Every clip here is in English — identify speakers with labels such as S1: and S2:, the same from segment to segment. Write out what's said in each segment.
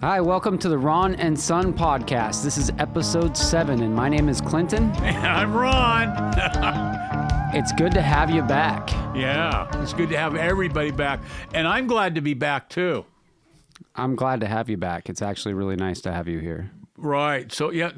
S1: Hi, welcome to the Ron and Son podcast. This is episode 7, and my name is Clinton.
S2: And I'm Ron.
S1: It's good to have you back.
S2: Yeah, it's good to have everybody back. And I'm glad to be back, too.
S1: I'm glad to have you back. It's actually really nice to have you here.
S2: Right. So, yeah,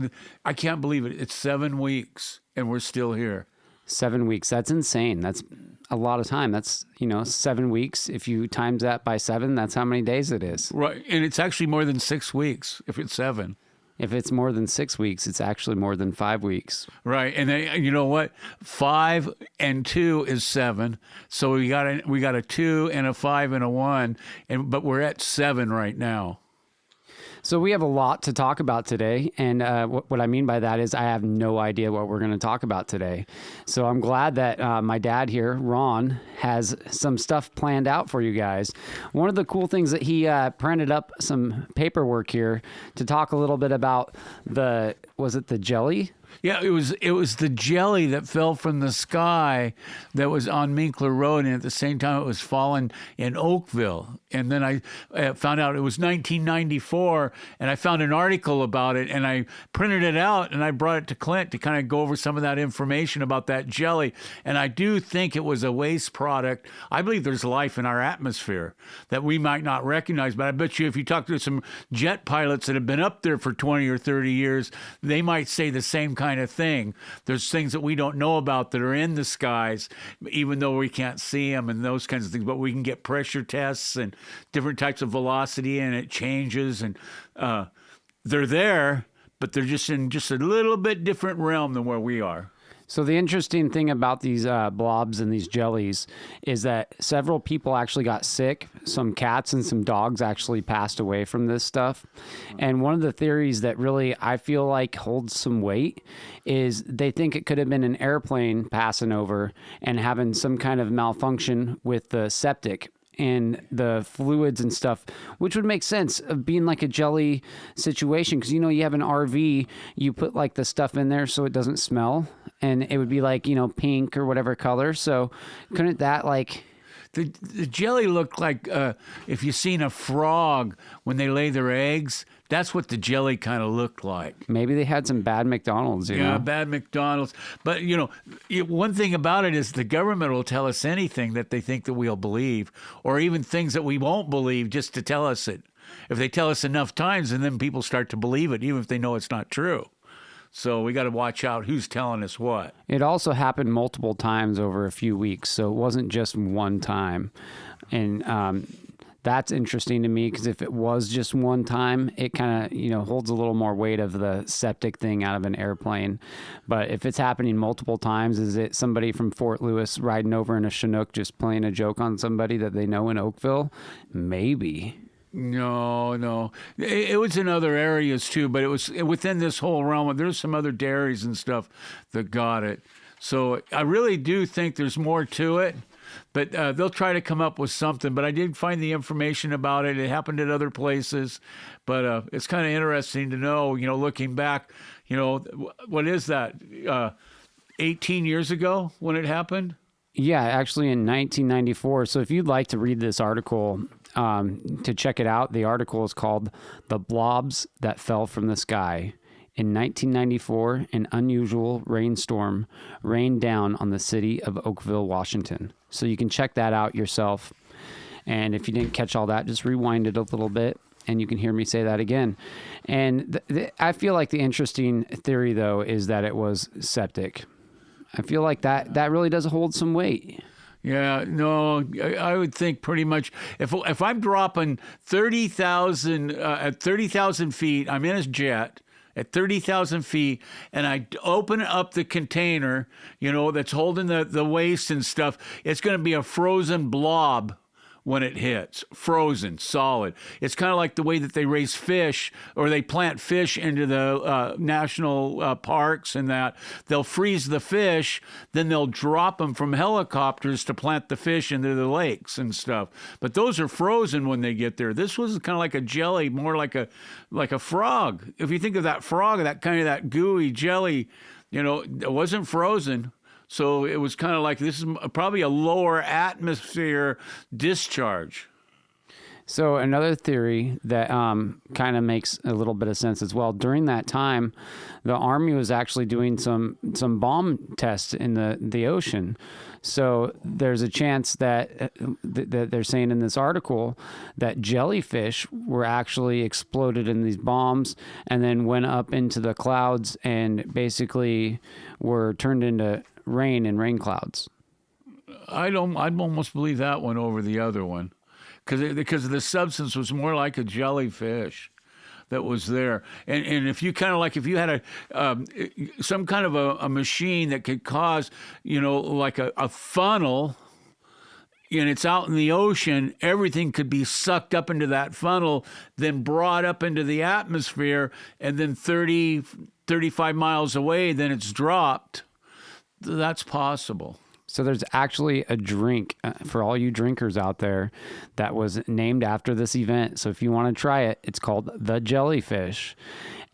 S2: I can't believe it. It's 7 weeks, and we're still here.
S1: 7 weeks. That's insane. That's a lot of time. That's, 7 weeks. If you times that by 7, that's how many days it is.
S2: Right. And it's actually more than 6 weeks if it's 7.
S1: If it's more than 6 weeks, it's actually more than 5 weeks.
S2: Right. And then, you know what? 5 and 2 is 7. So we got a 2 and a 5 and a 1, but we're at 7 right now.
S1: So we have a lot to talk about today, and what I mean by that is I have no idea what we're going to talk about today. So I'm glad that my dad here, Ron, has some stuff planned out for you guys. One of the cool things that he printed up some paperwork here to talk a little bit about was it the jelly?
S2: Yeah, it was the jelly that fell from the sky that was on Minkler Road, and at the same time it was falling in Oakville. And then I found out it was 1994, and I found an article about it, and I printed it out, and I brought it to Clint to kind of go over some of that information about that jelly. And I do think it was a waste product. I believe there's life in our atmosphere that we might not recognize, but I bet you if you talk to some jet pilots that have been up there for 20 or 30 years, they might say the same kind of thing. There's things that we don't know about that are in the skies, even though we can't see them and those kinds of things, but we can get pressure tests and different types of velocity, and it changes, and they're there, but they're just in just a little bit different realm than where we are.
S1: So the interesting thing about these blobs and these jellies is that several people actually got sick. Some cats and some dogs actually passed away from this stuff. And one of the theories that really I feel like holds some weight is they think it could have been an airplane passing over and having some kind of malfunction with the septic and the fluids and stuff, which would make sense of being like a jelly situation. Because, you have an RV, you put like the stuff in there so it doesn't smell, and it would be like, pink or whatever color. So couldn't that like...
S2: The jelly looked like if you've seen a frog when they lay their eggs, that's what the jelly kind of looked like.
S1: Maybe they had some bad McDonald's,
S2: Yeah, bad McDonald's. But, one thing about it is the government will tell us anything that they think that we'll believe, or even things that we won't believe just to tell us it. If they tell us enough times, and then people start to believe it, even if they know it's not true. So we got to watch out who's telling us what.
S1: It also happened multiple times over a few weeks, so it wasn't just one time. And that's interesting to me because if it was just one time, it kind of, holds a little more weight of the septic thing out of an airplane. But if it's happening multiple times, is it somebody from Fort Lewis riding over in a Chinook just playing a joke on somebody that they know in Oakville? Maybe.
S2: No. It was in other areas too, but it was within this whole realm. There's some other dairies and stuff that got it. So I really do think there's more to it, but they'll try to come up with something. But I did find the information about it. It happened at other places, but it's kind of interesting to know, looking back, what is that, 18 years ago when it happened?
S1: Yeah, actually in 1994. So if you'd like to read this article, to check it out, the article is called "The Blobs That Fell from the Sky." In 1994, an unusual rainstorm rained down on the city of Oakville, Washington. So you can check that out yourself. And if you didn't catch all that, just rewind it a little bit and you can hear me say that again. And I feel like the interesting theory, though, is that it was septic. I feel like that really does hold some weight.
S2: Yeah, no, I would think pretty much if I'm dropping 30,000 at 30,000 feet, I'm in a jet at 30,000 feet, and I open up the container, that's holding the waste and stuff, it's going to be a frozen blob when it hits, frozen, solid. It's kind of like the way that they raise fish or they plant fish into the national parks and that. They'll freeze the fish, then they'll drop them from helicopters to plant the fish into the lakes and stuff. But those are frozen when they get there. This was kind of like a jelly, more like a frog. If you think of that frog, that gooey jelly, it wasn't frozen. So it was kind of like this is probably a lower atmosphere discharge.
S1: So another theory that kind of makes a little bit of sense as well. During that time, the Army was actually doing some bomb tests in the ocean. So there's a chance that they're saying in this article that jellyfish were actually exploded in these bombs and then went up into the clouds and basically were turned into rain and rain clouds.
S2: I'd almost believe that one over the other one, because the substance was more like a jellyfish that was there. And if you kind of like, if you had some kind of a machine that could cause, like a funnel, and it's out in the ocean, everything could be sucked up into that funnel, then brought up into the atmosphere, and then 30, 35 miles away, then it's dropped. That's possible.
S1: So there's actually a drink for all you drinkers out there that was named after this event. So if you want to try it, it's called the Jellyfish.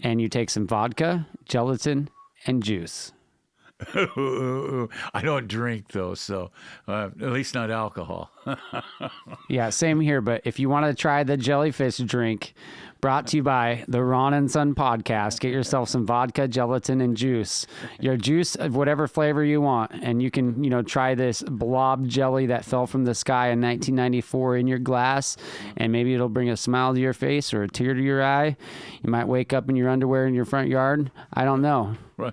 S1: And you take some vodka, gelatin, and juice.
S2: I don't drink, though, so at least not alcohol.
S1: Yeah, same here. But if you want to try the Jellyfish Drink, brought to you by the Ron and Son podcast, get yourself some vodka, gelatin, and juice. Your juice of whatever flavor you want. And you can, try this blob jelly that fell from the sky in 1994 in your glass. And maybe it'll bring a smile to your face or a tear to your eye. You might wake up in your underwear in your front yard. I don't know.
S2: Right.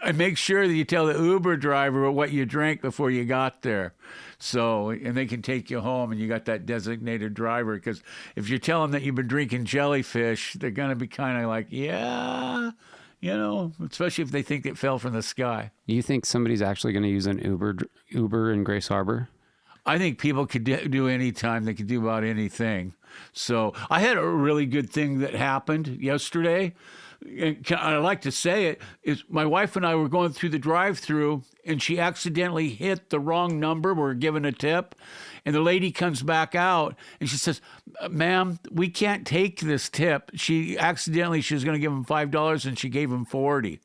S2: And make sure that you tell the Uber driver what you drank before you got there. So, and they can take you home and you got that designated driver. Because if you tell them that you've been drinking jellyfish, they're going to be kind of like, yeah, especially if they think it fell from the sky.
S1: You think somebody's actually going to use an Uber in Grace Harbor?
S2: I think people could do any time. They could do about anything. So I had a really good thing that happened yesterday. I like to say it, is my wife and I were going through the drive-thru and she accidentally hit the wrong number. We're given a tip and the lady comes back out and she says, "Ma'am, we can't take this tip." She was going to give him $5 and she gave him $40.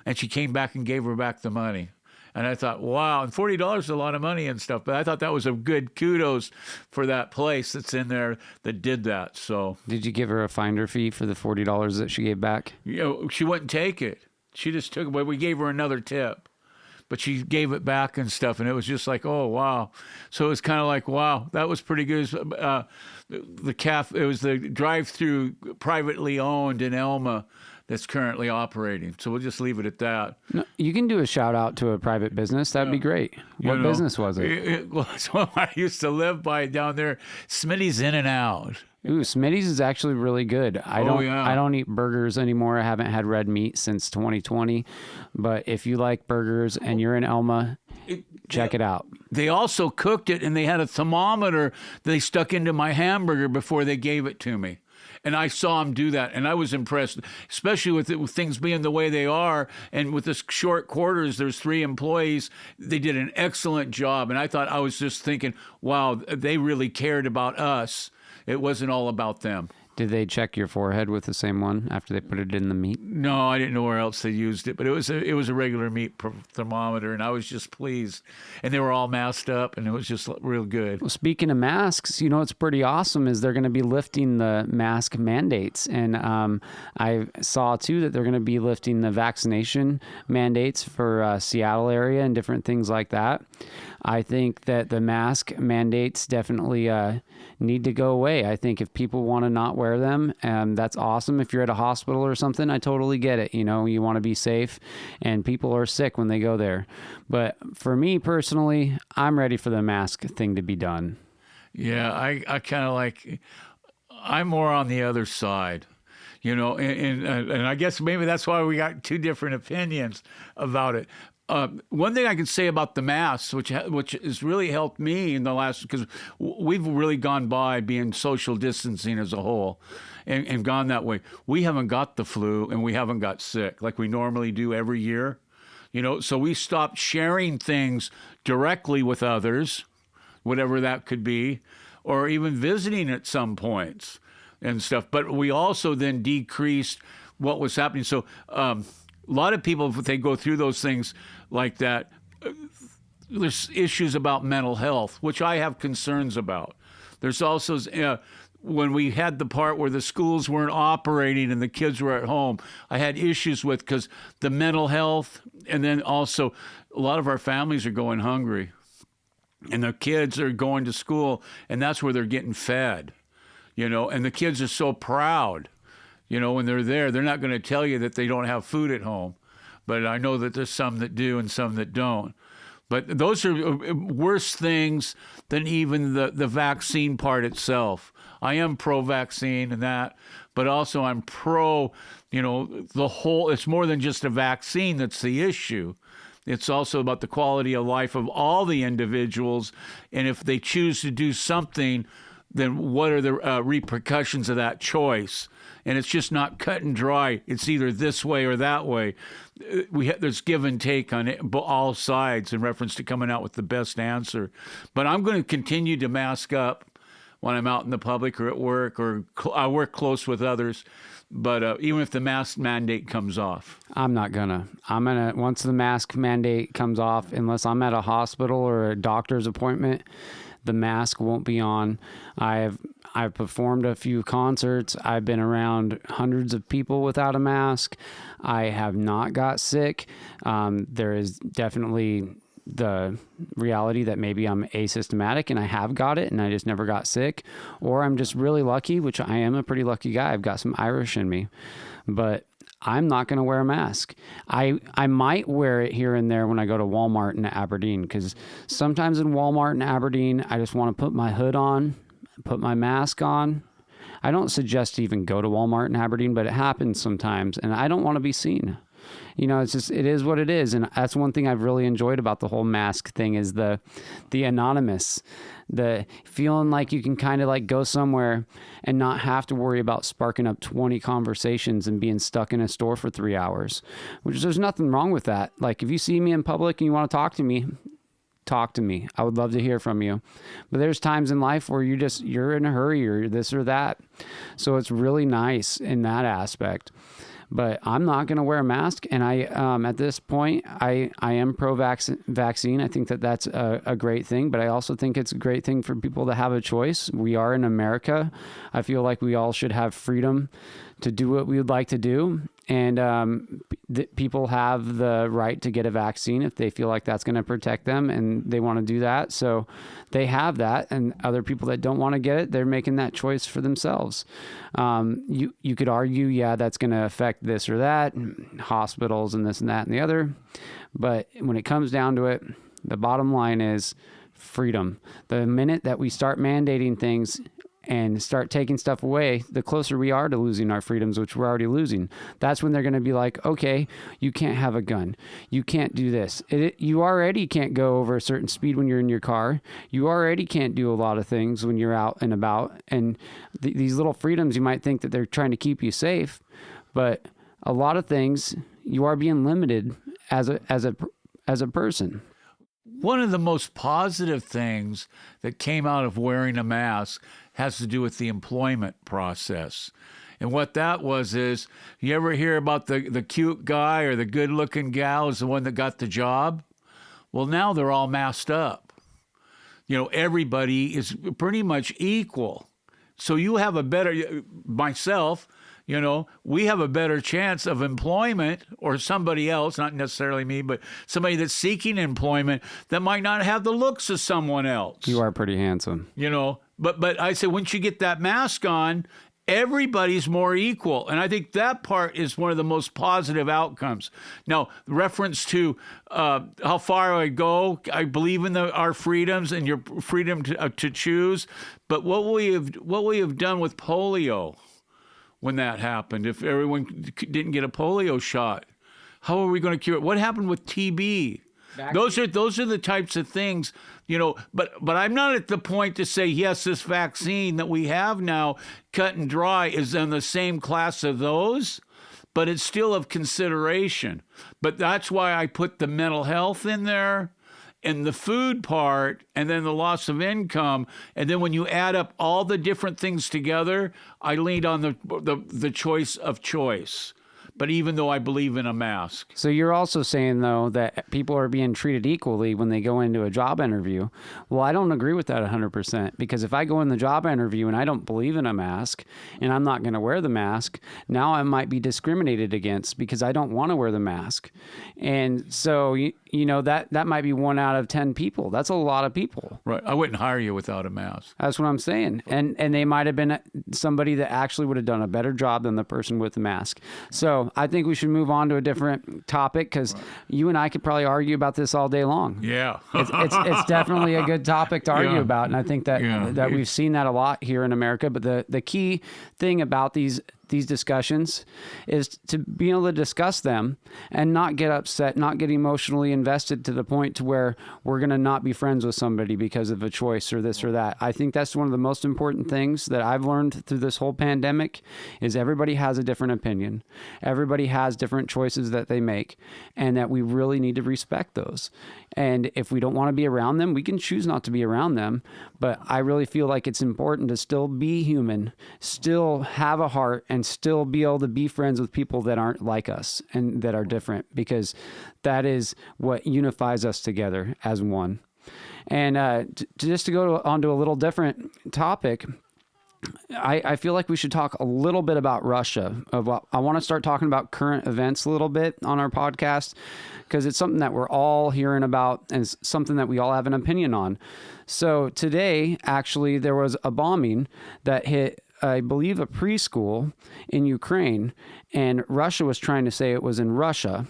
S2: And she came back and gave her back the money. And I thought, wow, and $40 is a lot of money and stuff. But I thought that was a good kudos for that place that's in there that did that. So,
S1: did you give her a finder fee for the $40 that she gave back?
S2: She wouldn't take it. She just took it. But we gave her another tip. But she gave it back and stuff. And it was just like, oh, wow. So it was kind of like, wow, that was pretty good. It was the drive-through privately owned in Elma that's currently operating. So we'll just leave it at that.
S1: No, you can do a shout out to a private business. That'd be great. What business was it?
S2: It was one I used to live by down there, Smitty's In and Out.
S1: Ooh, Smitty's is actually really good. I don't eat burgers anymore. I haven't had red meat since 2020. But if you like burgers and you're in Elma, check it out.
S2: They also cooked it, and they had a thermometer they stuck into my hamburger before they gave it to me. And I saw them do that, and I was impressed, especially with things being the way they are. And with the short quarters, there's 3 employees. They did an excellent job. And I was just thinking, wow, they really cared about us. It wasn't all about them.
S1: Did they check your forehead with the same one after they put it in the meat?
S2: No, I didn't know where else they used it, but it was a regular meat thermometer, and I was just pleased. And they were all masked up, and it was just real good.
S1: Well, speaking of masks, what's pretty awesome is they're going to be lifting the mask mandates, and I saw too that they're going to be lifting the vaccination mandates for Seattle area and different things like that. I think that the mask mandates definitely need to go away. I think if people want to not wear them, that's awesome. If you're at a hospital or something, I totally get it. You want to be safe, and people are sick when they go there. But for me personally, I'm ready for the mask thing to be done.
S2: Yeah, I kind of I'm more on the other side. And I guess maybe that's why we got 2 different opinions about it. One thing I can say about the masks, which has really helped me in the last, because we've really gone by being social distancing as a whole and gone that way. We haven't got the flu and we haven't got sick like we normally do every year. So we stopped sharing things directly with others, whatever that could be, or even visiting at some points and stuff. But we also then decreased what was happening. So, a lot of people, if they go through those things like that, there's issues about mental health, which I have concerns about. There's also when we had the part where the schools weren't operating and the kids were at home, I had issues with because the mental health, and then also a lot of our families are going hungry and their kids are going to school, and that's where they're getting fed, and the kids are so proud, when they're there. They're not going to tell you that they don't have food at home, but I know that there's some that do and some that don't. But those are worse things than even the vaccine part itself. I am pro-vaccine and that, but also I'm pro, the whole, it's more than just a vaccine that's the issue. It's also about the quality of life of all the individuals. And if they choose to do something, then what are the repercussions of that choice? And it's just not cut and dry. It's either this way or that way. There's give and take on it, all sides in reference to coming out with the best answer. But I'm going to continue to mask up when I'm out in the public or at work, or I work close with others. But even if the mask mandate comes off.
S1: I'm gonna, once the mask mandate comes off, unless I'm at a hospital or a doctor's appointment, the mask won't be on. I've performed a few concerts. I've been around hundreds of people without a mask. I have not got sick. There is definitely the reality that maybe I'm asymptomatic and I have got it and I just never got sick, or I'm just really lucky, which I am a pretty lucky guy. I've got some Irish in me, but I'm not going to wear a mask. I might wear it here and there when I go to Walmart in Aberdeen, because sometimes in Walmart in Aberdeen, I just want to put my hood on, put my mask on. I don't suggest to even go to Walmart in Aberdeen, but it happens sometimes, and I don't want to be seen. It's just, it is what it is. And that's one thing I've really enjoyed about the whole mask thing is the anonymous, the feeling like you can kind of like go somewhere and not have to worry about sparking up 20 conversations and being stuck in a store for 3 hours, which there's nothing wrong with that. Like if you see me in public and you want to talk to me, talk to me. I would love to hear from you. But there's times in life where you're in a hurry or this or that. So it's really nice in that aspect. But I'm not going to wear a mask. And I, at this point, I am pro-vaccine. I think that that's a great thing. But I also think it's a great thing for people to have a choice. We are in America. I feel like we all should have freedom to do what we would like to do. And people have the right to get a vaccine if they feel like that's going to protect them and they want to do that. So they have that. And other people that don't want to get it, they're making that choice for themselves. You could argue, yeah, that's going to affect this or that, hospitals and this and that and the other. But when it comes down to it, the bottom line is freedom. The minute that we start mandating things and start taking stuff away, the closer we are to losing our freedoms, which we're already losing. That's when they're going to be like, okay, you can't have a gun. You can't do this. You already can't go over a certain speed when you're in your car. You already can't do a lot of things when you're out and about. And these little freedoms, you might think that they're trying to keep you safe, but a lot of things you are being limited as a person.
S2: One of the most positive things that came out of wearing a mask has to do with the employment process. And what that was is, you ever hear about the cute guy or the good-looking gal is the one that got the job? Well, now they're all masked up. Everybody is pretty much equal. So you have a better, myself, we have a better chance of employment, or somebody else, not necessarily me, but somebody that's seeking employment that might not have the looks of someone else.
S1: You are pretty handsome.
S2: But I say once you get that mask on, everybody's more equal. And I think that part is one of the most positive outcomes. Now, reference to how far I go, I believe in our freedoms and your freedom to choose. But what we have done with polio, when that happened, if everyone didn't get a polio shot, how are we going to cure it? What happened with TB? Those are the types of things, but I'm not at the point to say, yes, this vaccine that we have now, cut and dry, is in the same class of those, but it's still of consideration. But that's why I put the mental health in there and the food part, and then the loss of income. And then when you add up all the different things together, I leaned on the choice of choice. but even though I believe in a mask.
S1: So you're also saying, though, that people are being treated equally when they go into a job interview. Well, I don't agree with that 100%, because if I go in the job interview and I don't believe in a mask and I'm not going to wear the mask, now I might be discriminated against because I don't want to wear the mask. And so, that might be 1 out of 10 people. That's a lot of people.
S2: Right. I wouldn't hire you without a mask.
S1: That's what I'm saying. And they might have been somebody that actually would have done a better job than the person with the mask. So I think we should move on to a different topic, because you and I could probably argue about this all day long.
S2: Yeah.
S1: It's definitely a good topic to argue about. And I think that
S2: Yeah.
S1: we've seen that a lot here in America. But the key thing about these discussions is to be able to discuss them and not get upset, not get emotionally invested to the point to where we're going to not be friends with somebody because of a choice or this or that. I think that's one of the most important things that I've learned through this whole pandemic is everybody has a different opinion. Everybody has different choices that they make, and that we really need to respect those. And if we don't want to be around them, we can choose not to be around them. But I really feel like it's important to still be human, still have a heart, and still be able to be friends with people that aren't like us and that are different, because that is what unifies us together as one. And just to go on to a little different topic, I feel like we should talk a little bit about Russia. I want to start talking about current events a little bit on our podcast, because it's something that we're all hearing about and it's something that we all have an opinion on. So today, actually, there was a bombing that hit, I believe, a preschool in Ukraine, and Russia was trying to say it was in Russia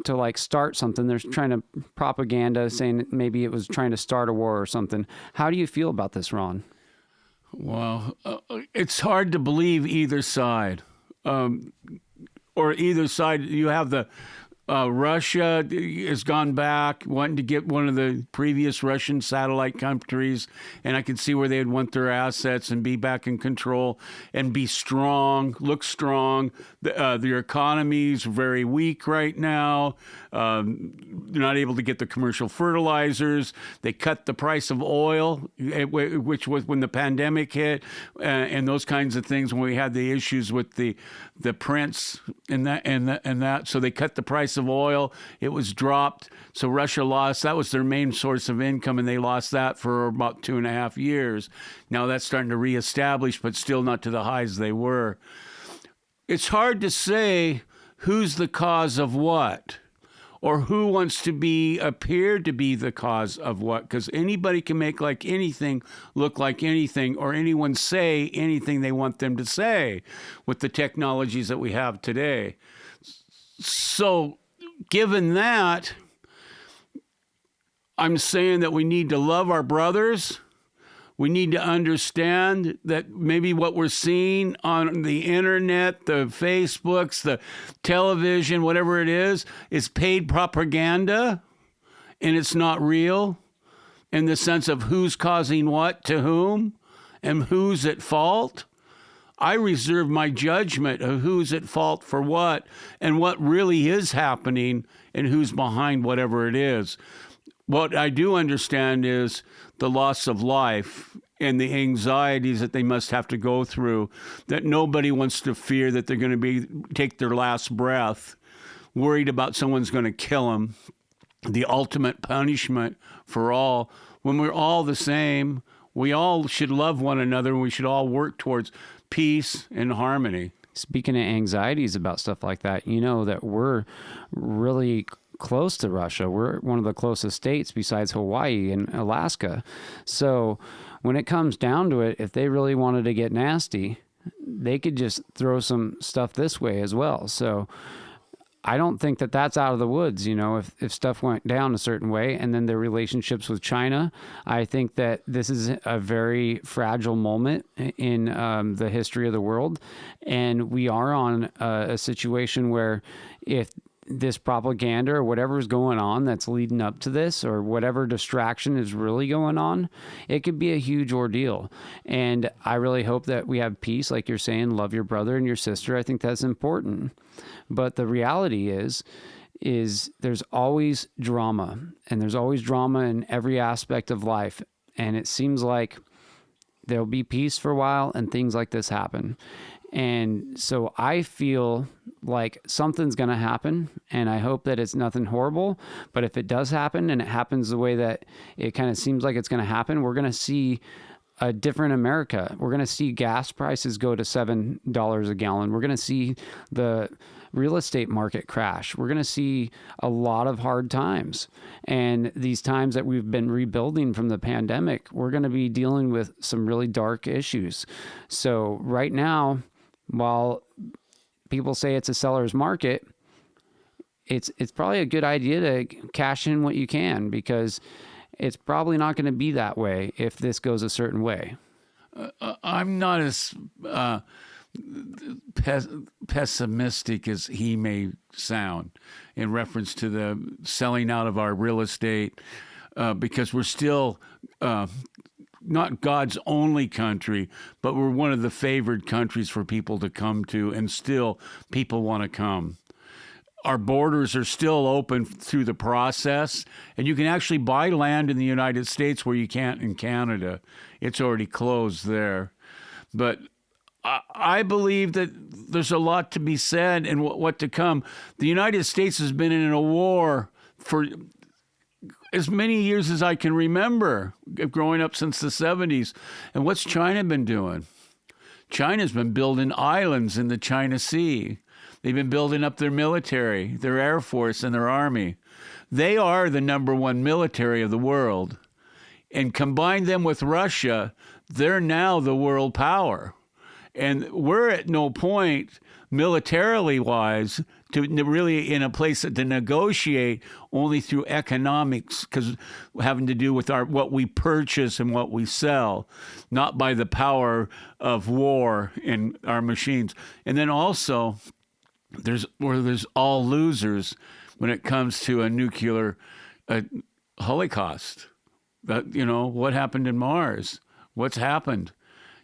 S1: to start something. They're trying to propaganda saying that maybe it was trying to start a war or something. How do you feel about this, Ron?
S2: Well, it's hard to believe either side. Or either side. You have the Russia has gone back, wanting to get one of the previous Russian satellite countries, and I can see where they'd want their assets and be back in control and be strong, look strong. Their economy's very weak right now. They're not able to get the commercial fertilizers. They cut the price of oil, which was when the pandemic hit, and those kinds of things when we had the issues with the prince and that. So they cut the price of oil. It was dropped. So Russia lost. That was their main source of income, and they lost that for about 2.5 years. Now that's starting to reestablish, but still not to the highs they were. It's hard to say who's the cause of what, or who wants to appear to be the cause of what, because anybody can make anything look like anything, or anyone say anything they want them to say with the technologies that we have today. So given that, I'm saying that we need to love our brothers. We need to understand that maybe what we're seeing on the internet, the Facebooks, the television, whatever it is paid propaganda, and it's not real in the sense of who's causing what to whom and who's at fault. I reserve my judgment of who's at fault for what and what really is happening and who's behind whatever it is. What I do understand is the loss of life and the anxieties that they must have to go through, that nobody wants to fear that they're going to take their last breath, worried about someone's going to kill them, the ultimate punishment for all. When we're all the same, we all should love one another, and we should all work towards peace and harmony.
S1: Speaking of anxieties about stuff like that, you know that we're really close to Russia. We're one of the closest states besides Hawaii and Alaska. So when it comes down to it, if they really wanted to get nasty, they could just throw some stuff this way as well. So I don't think that that's out of the woods, if stuff went down a certain way. And then their relationships with China, I think that this is a very fragile moment in the history of the world. And we are on a situation where if this propaganda or whatever is going on that's leading up to this, or whatever distraction is really going on, it could be a huge ordeal. And I really hope that we have peace. Like you're saying, love your brother and your sister. I think that's important. But the reality is there's always drama, and there's always drama in every aspect of life. And it seems like there'll be peace for a while and things like this happen. And so I feel like something's going to happen, and I hope that it's nothing horrible. But if it does happen, and it happens the way that it kind of seems like it's going to happen, we're going to see a different America. We're going to see gas prices go to $7 a gallon. We're going to see the real estate market crash. We're going to see a lot of hard times. And these times that we've been rebuilding from the pandemic, we're going to be dealing with some really dark issues. So right now, while people say it's a seller's market, it's probably a good idea to cash in what you can, because it's probably not going to be that way if this goes a certain way.
S2: I'm not as pessimistic as he may sound in reference to the selling out of our real estate, because we're still not God's only country, but we're one of the favored countries for people to come to, and still people want to come. Our borders are still open through the process, and you can actually buy land in the United States where you can't in Canada. It's already closed there. But I believe that there's a lot to be said and what to come. The United States has been in a war for as many years as I can remember, growing up since the 70s. And what's China been doing? China's been building islands in the China Sea. They've been building up their military, their air force, and their army. They are the number one military of the world. And combine them with Russia, they're now the world power. And we're at no point, militarily wise, to really in a place to negotiate, only through economics, because having to do with what we purchase and what we sell, not by the power of war in our machines. And then also, there's all losers when it comes to a nuclear holocaust. What happened in Mars? What's happened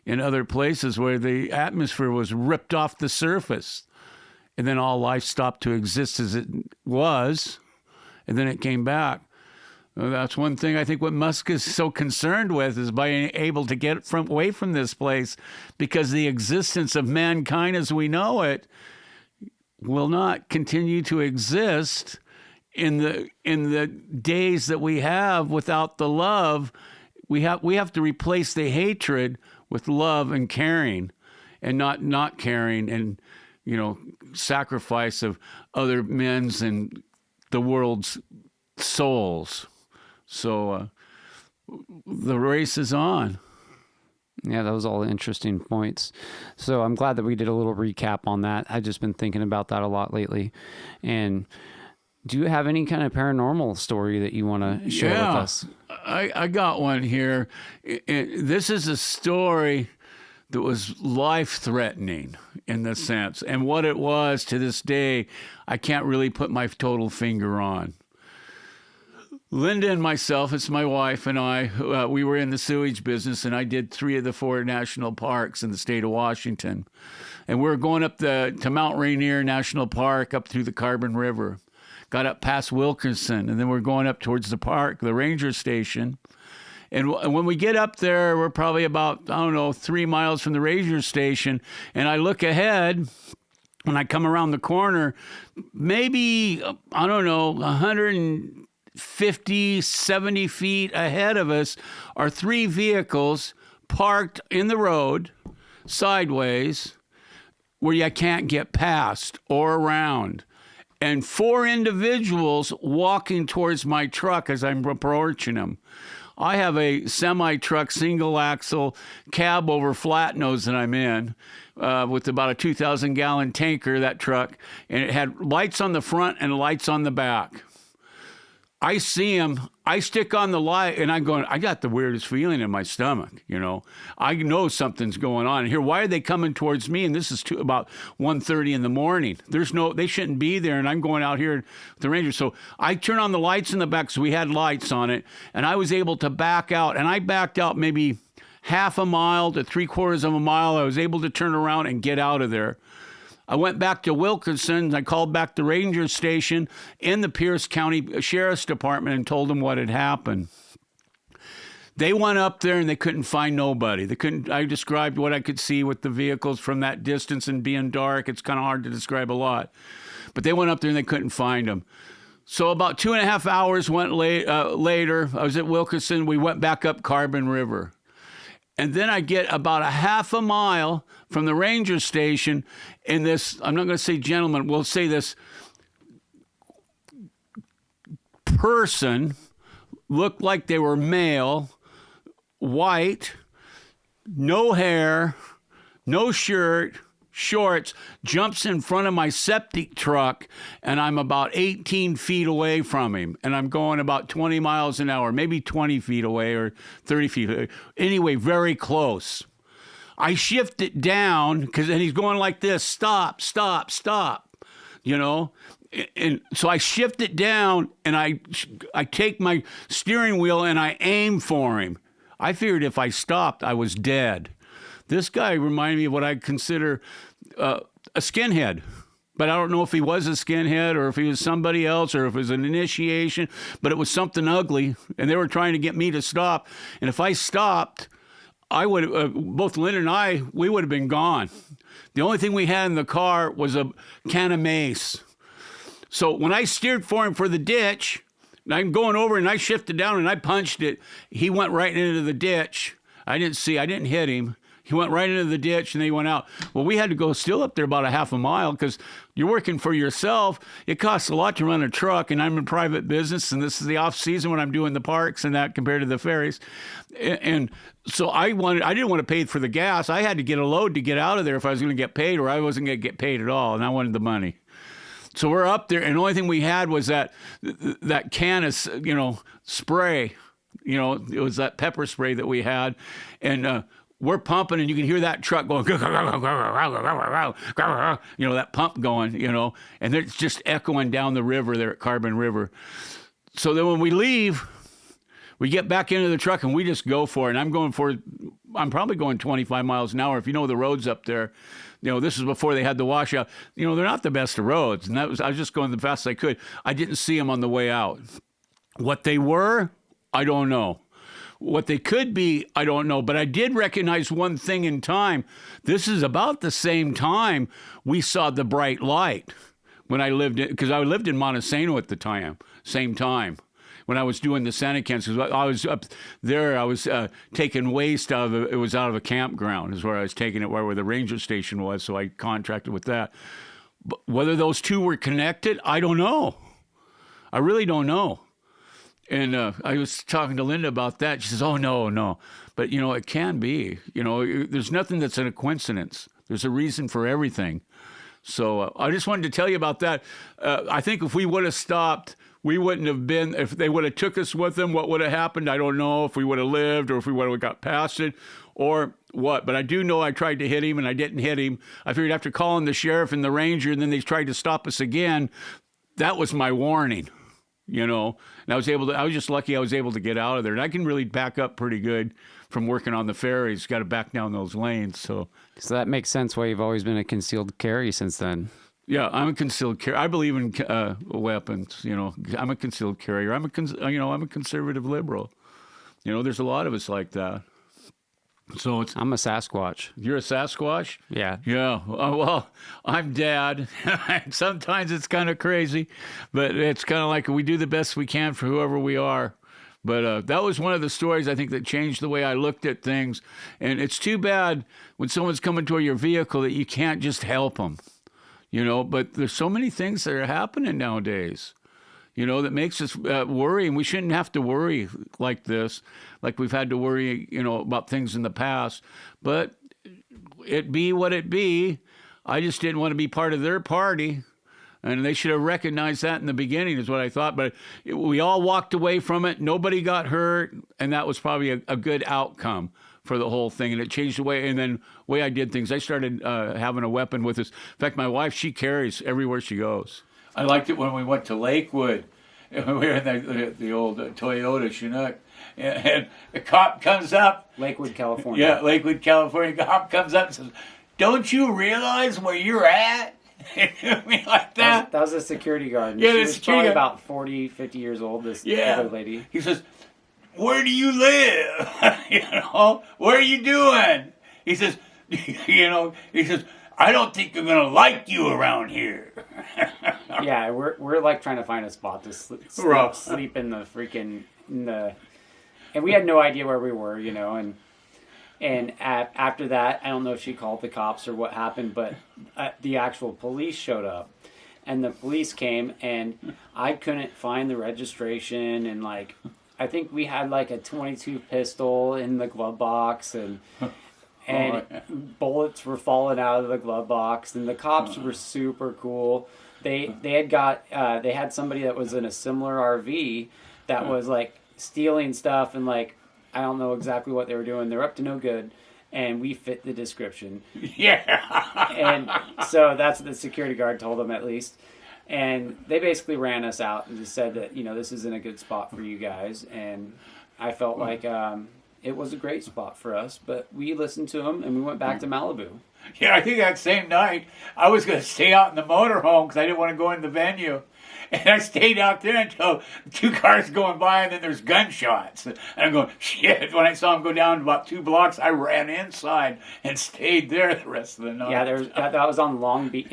S2: in other places where the atmosphere was ripped off the surface, and then all life stopped to exist as it was, and then it came back. That's one thing I think what Musk is so concerned with, is being able to get away from this place, because the existence of mankind as we know it will not continue to exist in the days that we have without the love. We have to replace the hatred with love and caring, and not caring and sacrifice of other men's and the world's souls. So the race is on.
S1: Yeah, that was all interesting points. So I'm glad that we did a little recap on that. I've just been thinking about that a lot lately. And do you have any kind of paranormal story that you want to share with us?
S2: I got one here. This is a story that was life-threatening in the sense. And what it was to this day, I can't really put my total finger on. Linda and myself, it's my wife and I, we were in the sewage business, and I did 3 of the 4 national parks in the state of Washington. And we were going up to Mount Rainier National Park, up through the Carbon River. Got up past Wilkinson, and then we're going up towards the park, the ranger station. And when we get up there, we're probably about, 3 miles from the ranger station. And I look ahead, when I come around the corner, maybe, 150, 70 feet ahead of us are 3 vehicles parked in the road, sideways, where you can't get past or around. And 4 individuals walking towards my truck as I'm approaching them. I have a semi-truck, single-axle cab over flat nose that I'm in, with about a 2,000-gallon tanker, that truck, and it had lights on the front and lights on the back. I see him. I stick on the light, and I'm going, I got the weirdest feeling in my stomach, I know something's going on here. Why are they coming towards me? And this is about 1:30 in the morning. They shouldn't be there, and I'm going out here with the Rangers. So I turn on the lights in the back, so we had lights on it, and I was able to back out. And I backed out maybe half a mile to 3/4 of a mile. I was able to turn around and get out of there. I went back to Wilkinson. I called back the ranger station in the Pierce County Sheriff's Department and told them what had happened. They went up there and they couldn't find nobody. They couldn't. I described what I could see with the vehicles from that distance and being dark. It's kind of hard to describe a lot. But they went up there and they couldn't find them. So about 2.5 hours later, I was at Wilkinson. We went back up Carbon River. And then I get about a half a mile from the ranger station, and this, I'm not going to say gentleman, we'll say this person looked like they were male, white, no hair, no shirt, shorts, jumps in front of my septic truck, and I'm about 18 feet away from him, and I'm going about 20 miles an hour, maybe 20 feet away or 30 feet away. Anyway, very close. I shift it down, and he's going like this, stop, stop, stop, you know? And so I shift it down, and I take my steering wheel, and I aim for him. I figured if I stopped, I was dead. This guy reminded me of what I consider a skinhead. But I don't know if he was a skinhead or if he was somebody else or if it was an initiation. But it was something ugly, and they were trying to get me to stop. And if I stopped, I would both Lynn and I, we would have been gone. The only thing we had in the car was a can of mace. So when I steered for him for the ditch, I'm going over and I shifted down and I punched it. He went right into the ditch. I didn't hit him. He went right into the ditch and then he went out. Well, we had to go still up there about a half a mile because you're working for yourself. It costs a lot to run a truck, and I'm in private business, and this is the off season when I'm doing the parks and that compared to the ferries. And so I didn't want to pay for the gas. I had to get a load to get out of there if I was going to get paid, or I wasn't going to get paid at all, and I wanted the money. So we're up there, and the only thing we had was that can of, spray. It was that pepper spray that we had, and we're pumping, and you can hear that truck going, that pump going, and it's just echoing down the river there at Carbon River. So then when we leave, we get back into the truck, and we just go for it. And I'm probably going 25 miles an hour. If you know the roads up there, this is before they had the washout. They're not the best of roads, and I was just going the fastest I could. I didn't see them on the way out. What they were, I don't know. What they could be, I don't know. But I did recognize one thing in time. This is about the same time we saw the bright light when I lived in, because I lived in Montesano at the time, same time. When I was doing the Santa Cans, because I was up there, I was taking waste out of a campground is where I was taking it, where the ranger station was, so I contracted with that. But whether those two were connected, I don't know. I really don't know. And I was talking to Linda about that. She says, oh, no. But, it can be. There's nothing that's a coincidence. There's a reason for everything. So I just wanted to tell you about that. I think if we would have stopped, we wouldn't have been, if they would have took us with them, what would have happened? I don't know if we would have lived or if we would have got past it or what. But I do know I tried to hit him and I didn't hit him. I figured after calling the sheriff and the ranger and then they tried to stop us again, that was my warning. And I was just lucky I was able to get out of there. And I can really back up pretty good from working on the ferries. Got to back down those lanes. So
S1: that makes sense why you've always been a concealed carry since then.
S2: Yeah, I'm a concealed carrier. I believe in weapons. I'm a concealed carrier. I'm a conservative liberal. There's a lot of us like that. So
S1: I'm a Sasquatch.
S2: You're a Sasquatch?
S1: Yeah.
S2: Yeah. Well, I'm Dad. Sometimes it's kind of crazy, but it's kind of like we do the best we can for whoever we are. But that was one of the stories, I think, that changed the way I looked at things. And it's too bad when someone's coming toward your vehicle that you can't just help them. But there's so many things that are happening nowadays, that makes us worry. And we shouldn't have to worry like this, like we've had to worry, about things in the past. But it be what it be. I just didn't want to be part of their party. And they should have recognized that in the beginning is what I thought. But we all walked away from it. Nobody got hurt. And that was probably a good outcome for the whole thing. And it changed the way. And then the way I did things, I started having a weapon with us. In fact, my wife, she carries everywhere she goes. I liked it when we went to Lakewood. We were in the old Toyota Chinook. And the cop comes up.
S1: Lakewood, California.
S2: Yeah, Lakewood, California. The cop comes up and says, don't you realize where you're at? Me like that.
S1: That was a security guard.
S2: Yeah,
S1: she was probably about 40, 50 years old, this other lady.
S2: He says, where do you live? What are you doing? He says, he says, I don't think they're going to like you around here.
S1: Yeah, we're like trying to find a spot to sleep in the freaking, and we had no idea where we were, and after that, I don't know if she called the cops or what happened, but the actual police showed up. And the police came, and I couldn't find the registration, and I think we had a .22 pistol in the glove box, and bullets were falling out of the glove box, and the cops were super cool. They had somebody that was in a similar RV that was stealing stuff, and I don't know exactly what they were doing. They're up to no good. And we fit the description.
S2: Yeah.
S1: And so that's what the security guard told them, at least. And they basically ran us out and just said that, this isn't a good spot for you guys. And I felt like it was a great spot for us. But we listened to them, and we went back to Malibu.
S2: Yeah, I think that same night, I was going to stay out in the motorhome because I didn't want to go in the venue. And I stayed out there until 2 cars going by, and then there's gunshots. And I'm going, shit. When I saw them go down about 2 blocks, I ran inside and stayed there the rest of the night.
S1: Yeah, that was on Long Beach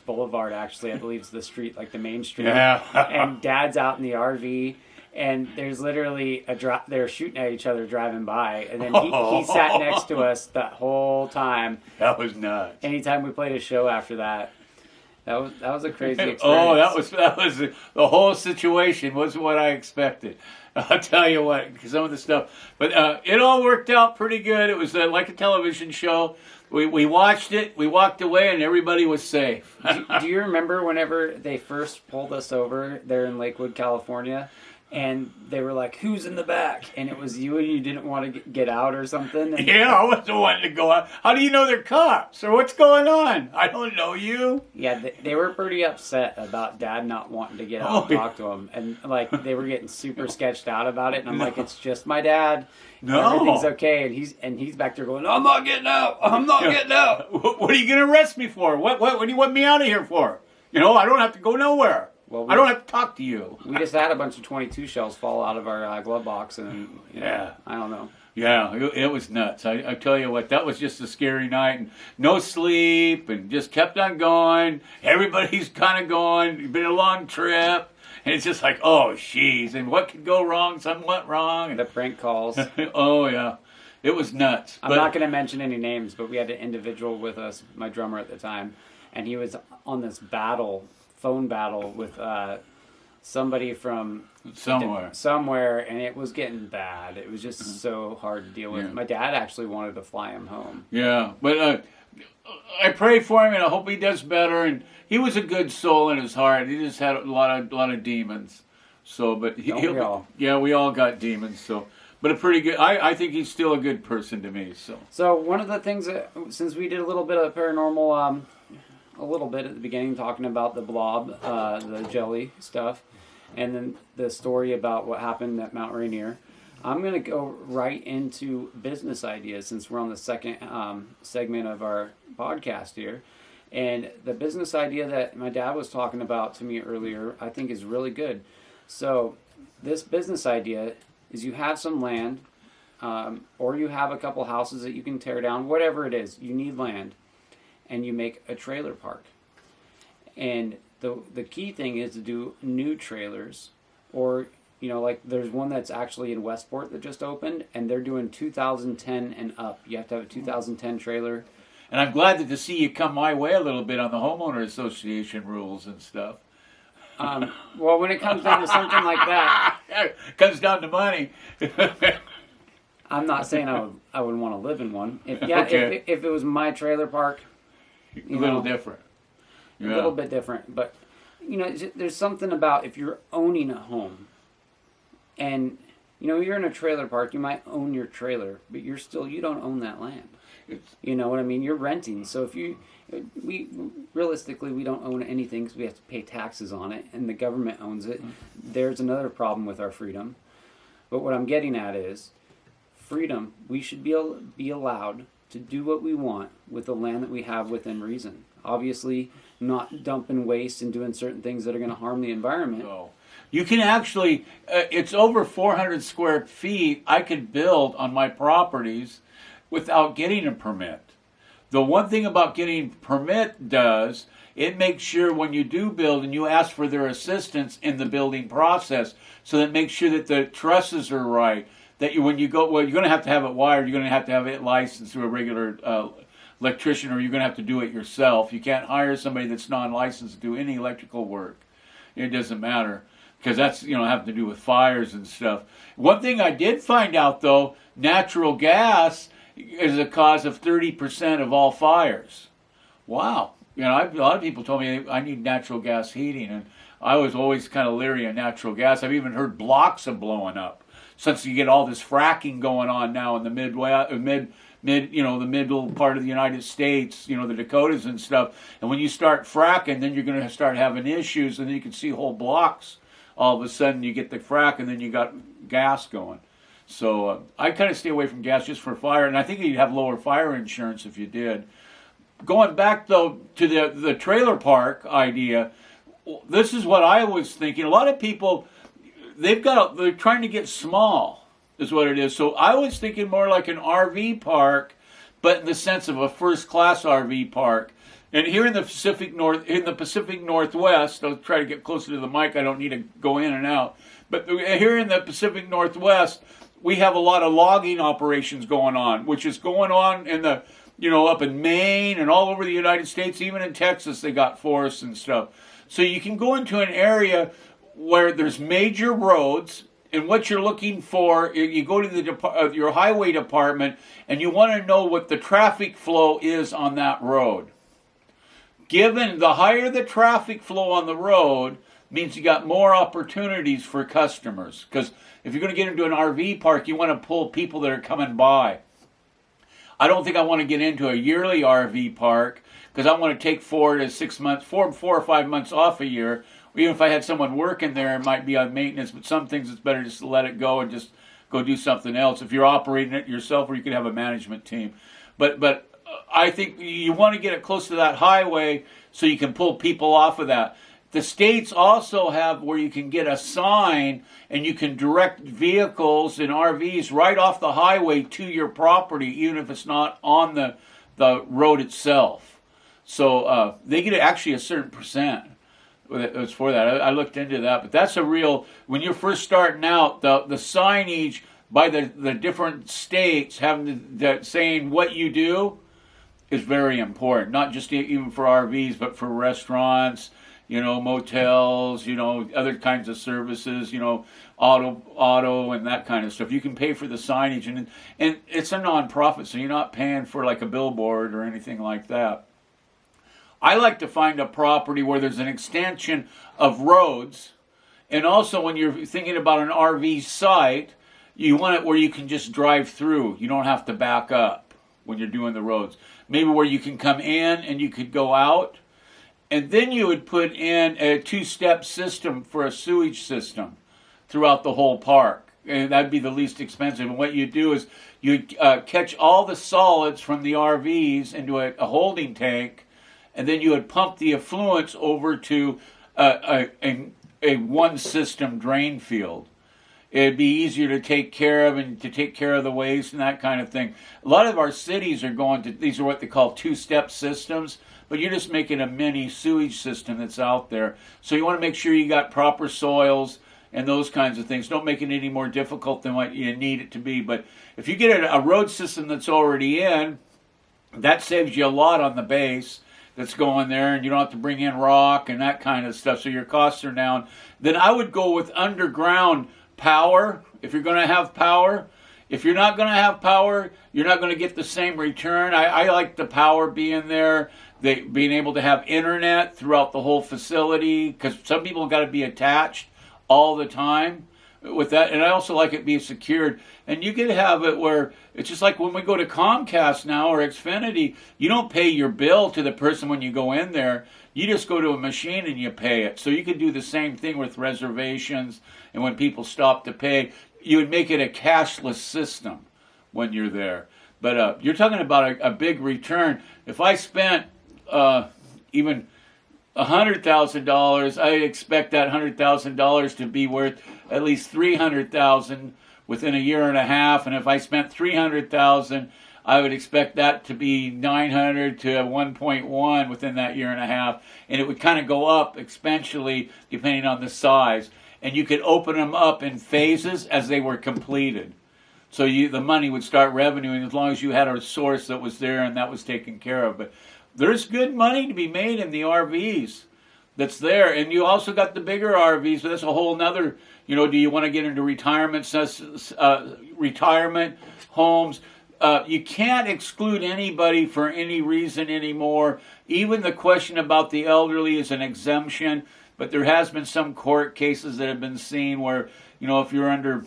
S1: Boulevard, actually. I believe it's the street, the main street.
S2: Yeah.
S1: And Dad's out in the RV, and there's literally they're shooting at each other driving by. And then he sat next to us that whole time.
S2: That was nuts.
S1: Anytime we played a show after that. That was a crazy experience.
S2: Oh, that was the whole situation wasn't what I expected. I'll tell you what, some of the stuff, but it all worked out pretty good. It was like a television show. We watched it, we walked away, and everybody was safe.
S1: Do you remember whenever they first pulled us over there in Lakewood, California? And they were like, who's in the back? And it was you, and you didn't want to get out or something? And
S2: yeah, I wasn't wanting to go out. How do you know they're cops? Or what's going on? I don't know you.
S1: Yeah, they were pretty upset about Dad not wanting to get out and talk to him. And, they were getting super sketched out about it. And I'm like, it's just my dad.
S2: No.
S1: Everything's okay. And he's back there going, I'm not getting out. I'm not getting out.
S2: What are you going to arrest me for? What do you want me out of here for? I don't have to go nowhere.
S1: Well,
S2: I don't have to talk to you.
S1: We just had a bunch of .22 shells fall out of our glove box, and
S2: yeah,
S1: I don't know.
S2: Yeah, it was nuts. I tell you what, that was just a scary night, and no sleep, and just kept on going. Everybody's kind of going. It's been a long trip, and it's just like, oh, jeez, and what could go wrong? Something went wrong. And
S1: the prank calls.
S2: Oh yeah, it was nuts.
S1: I'm not going to mention any names, but we had an individual with us, my drummer at the time, and he was on this phone battle with somebody from somewhere, and it was getting bad. It was just so hard to deal with.
S2: Yeah.
S1: My dad actually wanted to fly him home.
S2: Yeah, but I pray for him, and I hope he does better. And he was a good soul in his heart. He just had a lot of demons. So, but we all got demons. So, but a pretty good. I think he's still a good person to me.
S1: So one of the things that, since we did a little bit of paranormal. A little bit at the beginning, talking about the blob, the jelly stuff, and then the story about what happened at Mount Rainier. I'm going to go right into business ideas since we're on the second segment of our podcast here. And the business idea that my dad was talking about to me earlier, I think is really good. So this business idea is you have some land, or you have a couple houses that you can tear down, whatever it is, you need land. And you make a trailer park. And the key thing is to do new trailers, or there's one that's actually in Westport that just opened, and they're doing 2010 and up. You have to have a 2010 trailer.
S2: And I'm glad to see you come my way a little bit on the homeowner association rules and stuff.
S1: Well, when it comes down to something like that,
S2: it comes down to money.
S1: I'm not saying I would want to live in one. If it was my trailer park.
S2: A little different.
S1: Yeah. A little bit different. But, there's something about if you're owning a home and, you're in a trailer park, you might own your trailer, but you don't own that land. You know what I mean? You're renting. So we realistically, we don't own anything because we have to pay taxes on it, and the government owns it. There's another problem with our freedom. But what I'm getting at is freedom. We should be allowed to do what we want with the land that we have within reason. Obviously, not dumping waste and doing certain things that are going to harm the environment.
S2: No. You can actually, it's over 400 square feet I could build on my properties without getting a permit. The one thing about getting permit does, it makes sure when you do build and you ask for their assistance in the building process, so that makes sure that the trusses are right, that you, when you go, well, you're going to have it wired, you're going to have it licensed through a regular electrician, or you're going to have to do it yourself. You can't hire somebody that's non-licensed to do any electrical work. It doesn't matter, because that's, having to do with fires and stuff. One thing I did find out, though, natural gas is a cause of 30% of all fires. Wow. A lot of people told me I need natural gas heating, and I was always kind of leery of natural gas. I've even heard blocks are blowing up since you get all this fracking going on now in the the middle part of the United States, the Dakotas and stuff. And when you start fracking, then you're going to start having issues, and then you can see whole blocks. All of a sudden, you get the frack, and then you got gas going. So I kind of stay away from gas just for fire, and I think you'd have lower fire insurance if you did. Going back, though, to the trailer park idea, this is what I was thinking. A lot of people, they're trying to get small, is what it is. So I was thinking more like an RV park, but in the sense of a first-class RV park. And here in the Pacific Northwest, I'll try to get closer to the mic. I don't need to go in and out. But here in the Pacific Northwest, we have a lot of logging operations going on, which is going on in the up in Maine and all over the United States, even in Texas, they got forests and stuff. So you can go into an area where there's major roads, and what you're looking for, you go to your highway department, and you want to know what the traffic flow is on that road. Given the higher the traffic flow on the road, means you got more opportunities for customers. Because if you're going to get into an RV park, you want to pull people that are coming by. I don't think I want to get into a yearly RV park, because I want to take 4 to 6 months, 4 or 5 months off a year. Even if I had someone working there, it might be on maintenance, but some things it's better just to let it go and just go do something else. If you're operating it yourself, or you can have a management team. But I think you want to get it close to that highway so you can pull people off of that. The states also have where you can get a sign and you can direct vehicles and RVs right off the highway to your property, even if it's not on the road itself. So they get actually a certain percent. It's for that. I looked into that, but that's a real, when you're first starting out, the signage by the different states having saying what you do is very important. Not just even for RVs, but for restaurants, motels, other kinds of services, auto and that kind of stuff. You can pay for the signage, and it's a nonprofit, so you're not paying for like a billboard or anything like that. I like to find a property where there's an extension of roads, and also when you're thinking about an RV site, you want it where you can just drive through. You don't have to back up when you're doing the roads. Maybe where you can come in and you could go out. And then you would put in a 2-step system for a sewage system throughout the whole park. And that'd be the least expensive. And what you do is you catch all the solids from the RVs into a holding tank, and then you would pump the effluents over to a one-system drain field. It'd be easier to take care of and to take care of the waste and that kind of thing. A lot of our cities are going to, these are what they call 2-step systems, but you're just making a mini sewage system that's out there. So you want to make sure you got proper soils and those kinds of things. Don't make it any more difficult than what you need it to be. But if you get a road system that's already in, that saves you a lot on the base that's going there, and you don't have to bring in rock and that kind of stuff, so your costs are down. Then I would go with underground power, if you're going to have power. If you're not going to have power, you're not going to get the same return. I like the power being there, being able to have internet throughout the whole facility, because some people have got to be attached all the time with that. And I also like it being secured. And you can have it where it's just like when we go to Comcast now or Xfinity, you don't pay your bill to the person when you go in there. You just go to a machine and you pay it. So you could do the same thing with reservations, and when people stop to pay, you would make it a cashless system when you're there. But you're talking about a big return. If I spent even $100,000, I expect that $100,000 to be worth at least $300,000 within a year and a half. And if I spent $300,000, I would expect that to be 900 to 1.1 within that year and a half, and it would kind of go up exponentially depending on the size. And you could open them up in phases as they were completed. So the money would start revenuing as long as you had a source that was there and that was taken care of. But there's good money to be made in the RVs that's there. And you also got the bigger RVs, but that's a whole nother, do you want to get into retirement homes? You can't exclude anybody for any reason anymore. Even the question about the elderly is an exemption, but there has been some court cases that have been seen where, if you're under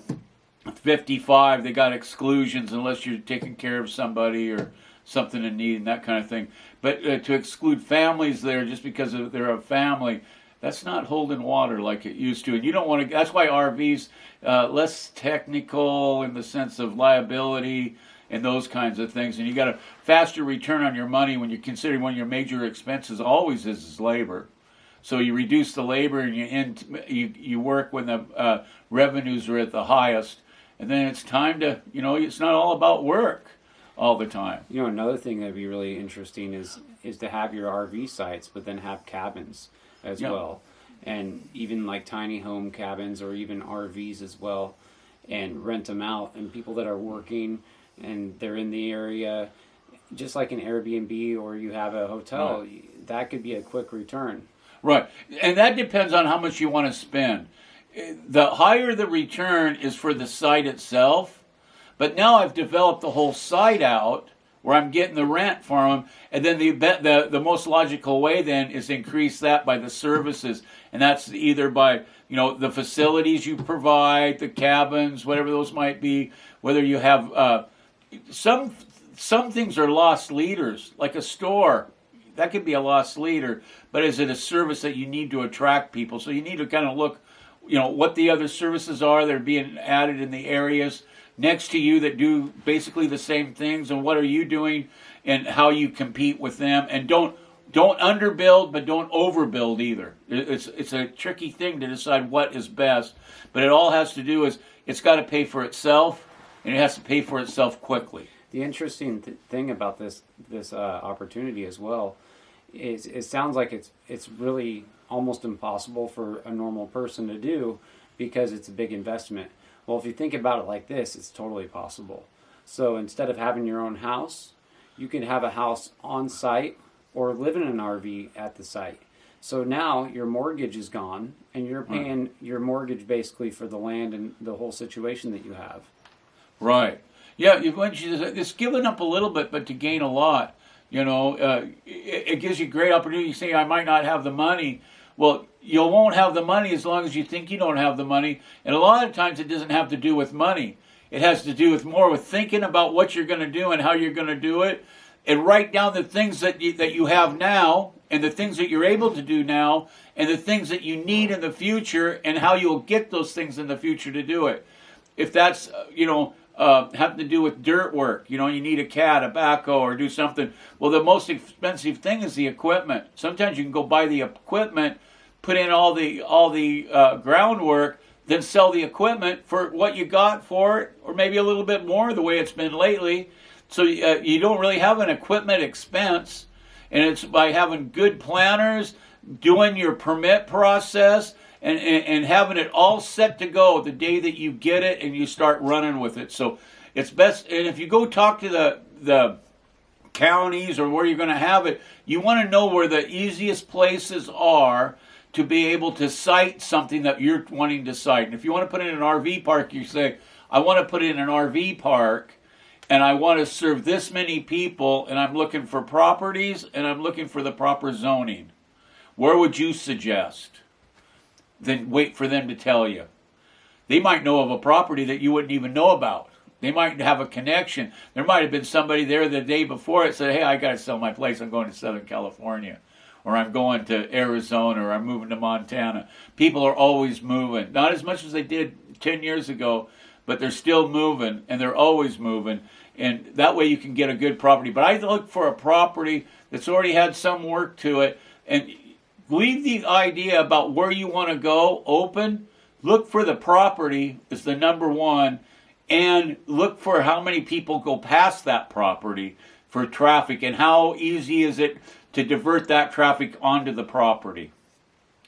S2: 55, they got exclusions unless you're taking care of somebody or something in need and that kind of thing. But to exclude families there just because they're a family, that's not holding water like it used to. And you don't want to, that's why RVs, less technical in the sense of liability and those kinds of things. And you got a faster return on your money when you're considering one of your major expenses always is labor. So you reduce the labor and you work when the revenues are at the highest. And then it's time to, it's not all about work all the time.
S1: Another thing that'd be really interesting is to have your RV sites, but then have cabins as well. And even like tiny home cabins or even RVs as well, and rent them out. And people that are working and they're in the area, just like an Airbnb or you have a hotel, that could be a quick return.
S2: Right. And that depends on how much you want to spend. The higher the return is for the site itself, but now I've developed the whole site out where I'm getting the rent from them, and then the most logical way then is increase that by the services, and that's either by the facilities you provide, the cabins, whatever those might be, whether you have some things are lost leaders, like a store. That could be a lost leader, but is it a service that you need to attract people? So you need to kind of look, what the other services are that are being added in the areas next to you that do basically the same things, and what are you doing and how you compete with them. And don't underbuild, but don't overbuild either. It's a tricky thing to decide what is best, but it all has to do is it's got to pay for itself, and it has to pay for itself quickly.
S1: The interesting thing about this opportunity as well is it sounds like it's really almost impossible for a normal person to do because it's a big investment. Well, if you think about it like this, it's totally possible. So instead of having your own house, you can have a house on site or live in an RV at the site. So now your mortgage is gone and you're paying your mortgage basically for the land and the whole situation that you have.
S2: Right. Yeah, it's giving up a little bit, but to gain a lot. It gives you great opportunity. You say, I might not have the money. Well, you won't have the money as long as you think you don't have the money. And a lot of times it doesn't have to do with money. It has to do with more with thinking about what you're going to do and how you're going to do it. And write down the things that you have now and the things that you're able to do now and the things that you need in the future and how you'll get those things in the future to do it. If that's, having to do with dirt work, you need a cat, a backhoe, or do something. Well, the most expensive thing is the equipment. Sometimes you can go buy the equipment, put in all the groundwork, then sell the equipment for what you got for it, or maybe a little bit more, the way it's been lately. So you don't really have an equipment expense, and it's by having good planners, doing your permit process, and having it all set to go the day that you get it and you start running with it. So it's best, and if you go talk to the counties or where you're going to have it, you want to know where the easiest places are to be able to site something that you're wanting to site. And if you want to put in an RV park, you say, I want to put in an RV park and I want to serve this many people, and I'm looking for properties and I'm looking for the proper zoning. Where would you suggest? Then wait for them to tell you. They might know of a property that you wouldn't even know about. They might have a connection. There might have been somebody there the day before that said, hey, I got to sell my place. I'm going to Southern California. Or I'm going to Arizona. Or I'm moving to Montana. People are always moving. Not as much as they did 10 years ago, but they're still moving, and they're always moving. And that way you can get a good property. But I look for a property that's already had some work to it. And leave the idea about where you want to go open. Look for the property is the number one, and look for how many people go past that property for traffic, and how easy is it to divert that traffic onto the property.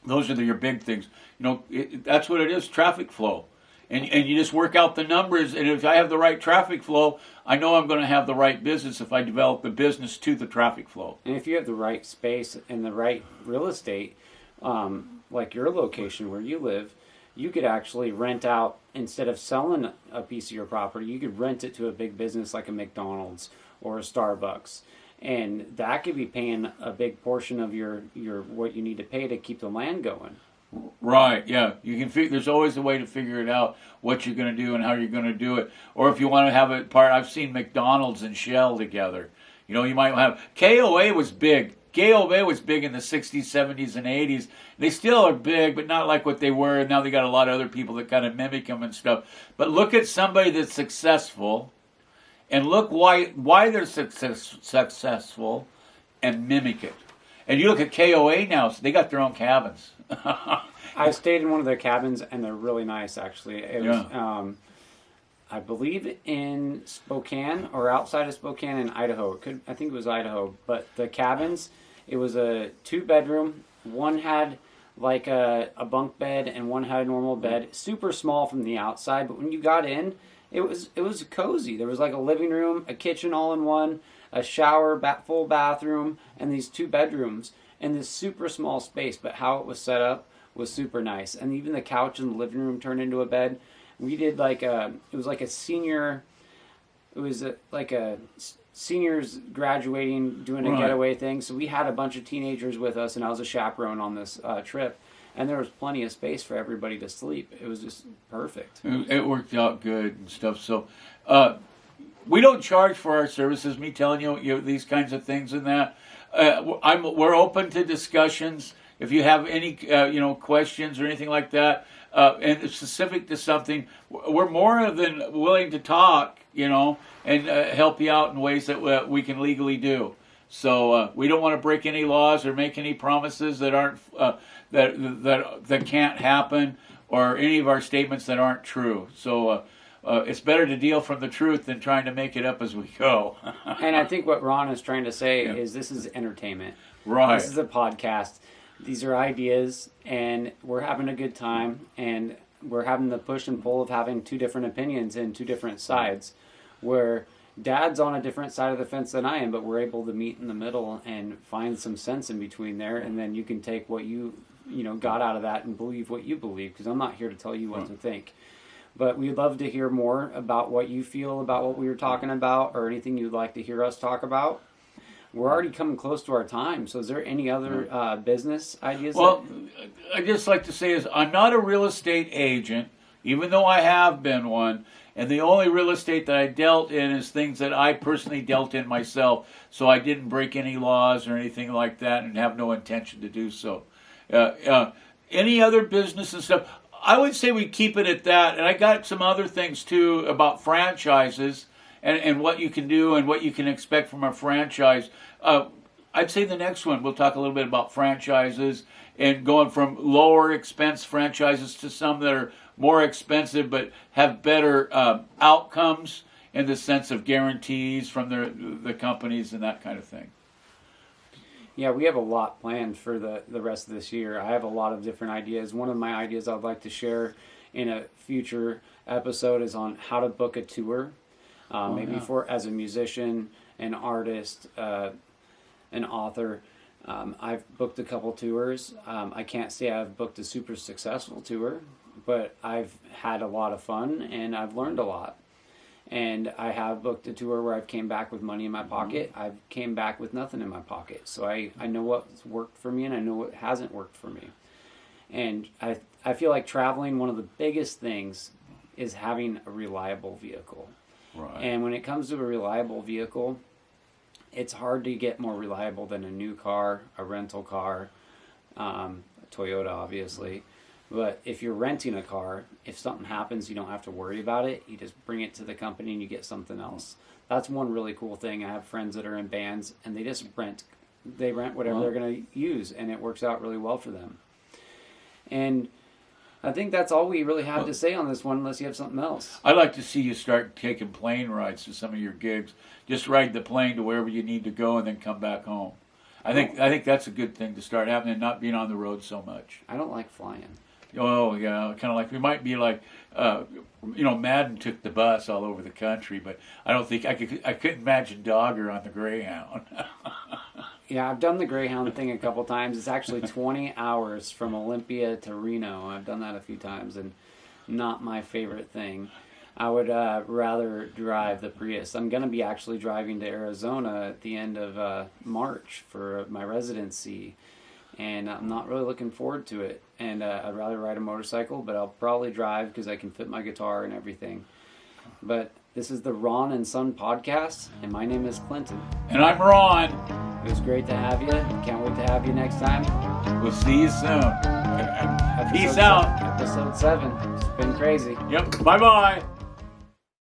S2: Those are your big things. That's what it is, traffic flow. And you just work out the numbers, and if I have the right traffic flow, I know I'm going to have the right business if I develop the business to the traffic flow.
S1: And if you have the right space and the right real estate, like your location where you live, you could actually rent out, instead of selling a piece of your property, you could rent it to a big business like a McDonald's or a Starbucks. And that could be paying a big portion of your what you need to pay to keep the land going.
S2: Right, yeah. You can there's always a way to figure it out, what you're going to do and how you're going to do it. Or if you want to have it part, I've seen McDonald's and Shell together. You might have, KOA was big. KOA was big in the 60s, 70s, and 80s. They still are big, but not like what they were. And now they got a lot of other people that kind of mimic them and stuff. But look at somebody that's successful, and look why they're successful, and mimic it. And you look at KOA now, so they got their own cabins.
S1: I stayed in one of their cabins, and they're really nice, actually. It was, I believe, in Spokane or outside of Spokane in Idaho. I think it was Idaho. But the cabins, it was a 2-bedroom. One had like a bunk bed, and one had a normal bed. Super small from the outside, but when you got in, it was cozy. There was like a living room, a kitchen all in one, a shower, full bathroom, and these 2 bedrooms in this super small space. But how it was set up was super nice. And even the couch in the living room turned into a bed. We did like it was like a seniors graduating, doing a getaway thing. So we had a bunch of teenagers with us, and I was a chaperone on this trip. And there was plenty of space for everybody to sleep. It was just perfect.
S2: It worked out good and stuff. So we don't charge for our services. Me telling you these kinds of things and that. We're open to discussions. If you have any questions or anything like that, and it's specific to something, we're more than willing to talk, and help you out in ways that we can legally do. So we don't want to break any laws or make any promises that aren't that can't happen, or any of our statements that aren't true. So it's better to deal from the truth than trying to make it up as we go.
S1: And I think what Ron is trying to say is this is entertainment.
S2: Right.
S1: This is a podcast. These are ideas, and we're having a good time, and we're having the push and pull of having 2 different opinions and 2 different sides, where Dad's on a different side of the fence than I am, but we're able to meet in the middle and find some sense in between there, and then you can take what you got out of that and believe what you believe, because I'm not here to tell you what to think. But we'd love to hear more about what you feel about what we were talking about, or anything you'd like to hear us talk about. We're already coming close to our time, so is there any other business ideas?
S2: Well, I'd just like to say is I'm not a real estate agent, even though I have been one, and the only real estate that I dealt in is things that I personally dealt in myself, so I didn't break any laws or anything like that, and have no intention to do so. Any other business and stuff, I would say we keep it at that, and I got some other things too about franchises, and what you can do and what you can expect from a franchise. I'd say the next one, we'll talk a little bit about franchises and going from lower expense franchises to some that are more expensive but have better outcomes in the sense of guarantees from the companies and that kind of thing.
S1: Yeah, we have a lot planned for the rest of this year. I have a lot of different ideas. One of my ideas I'd like to share in a future episode is on how to book a tour. For as a musician, an artist, an author. I've booked a couple tours. I can't say I've booked a super successful tour, but I've had a lot of fun and I've learned a lot. And I have booked a tour where I've came back with money in my pocket. I've came back with nothing in my pocket. So I know what's worked for me and I know what hasn't worked for me. And I feel like traveling, one of the biggest things is having a reliable vehicle.
S2: Right.
S1: And when it comes to a reliable vehicle, it's hard to get more reliable than a new car, a rental car, a Toyota, obviously. But if you're renting a car, if something happens, you don't have to worry about it. You just bring it to the company and you get something else. That's one really cool thing. I have friends that are in bands, and they just rent they rent whatever they're going to use, and it works out really well for them. And I think that's all we really have to say on this one, unless you have something else.
S2: I'd like to see you start taking plane rides to some of your gigs. Just ride the plane to wherever you need to go and then come back home. I think that's a good thing to start having, and not being on the road so much.
S1: I don't like flying.
S2: Oh, yeah, kind of like, we might be like, Madden took the bus all over the country, but I don't think, I couldn't imagine Dogger on the Greyhound.
S1: Yeah, I've done the Greyhound thing a couple times. It's actually 20 hours from Olympia to Reno. I've done that a few times, and not my favorite thing. I would rather drive the Prius. I'm going to be actually driving to Arizona at the end of March for my residency, and I'm not really looking forward to it. And I'd rather ride a motorcycle, but I'll probably drive because I can fit my guitar and everything. But this is the Ron and Son podcast, and my name is Clinton.
S2: And I'm Ron.
S1: It was great to have you. Can't wait to have you next time.
S2: We'll see you soon. Peace out.
S1: Episode 7. It's been crazy.
S2: Yep. Bye-bye.